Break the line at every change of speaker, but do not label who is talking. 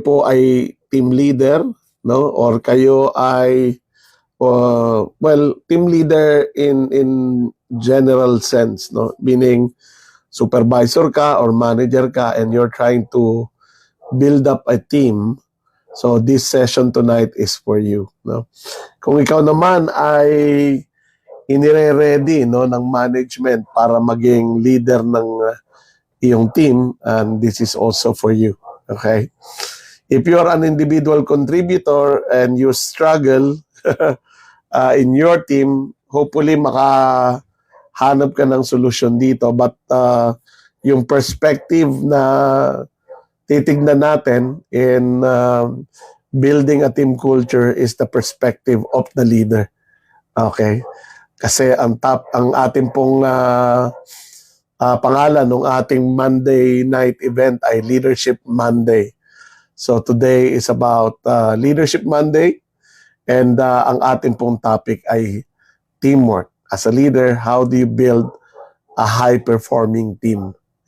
po ay team leader, no? Or kayo ay well, team leader in general sense, no? Meaning supervisor ka or manager ka and you're trying to build up a team. So this session tonight is for you, no? Kung ikaw naman ay inire-ready, no, ng management para maging leader ng iyong team, and this is also for you. Okay? If you are an individual contributor and you struggle in your team, hopefully makahanap ka ng solusyon dito. But yung perspective na titignan natin in building a team culture is the perspective of the leader. Okay? Kasi ang ating pong pangalan ng ating Monday night event ay Leadership Monday. So today is about Leadership Monday, and ang ating pong topic ay teamwork. As a leader, how do you build a high-performing team?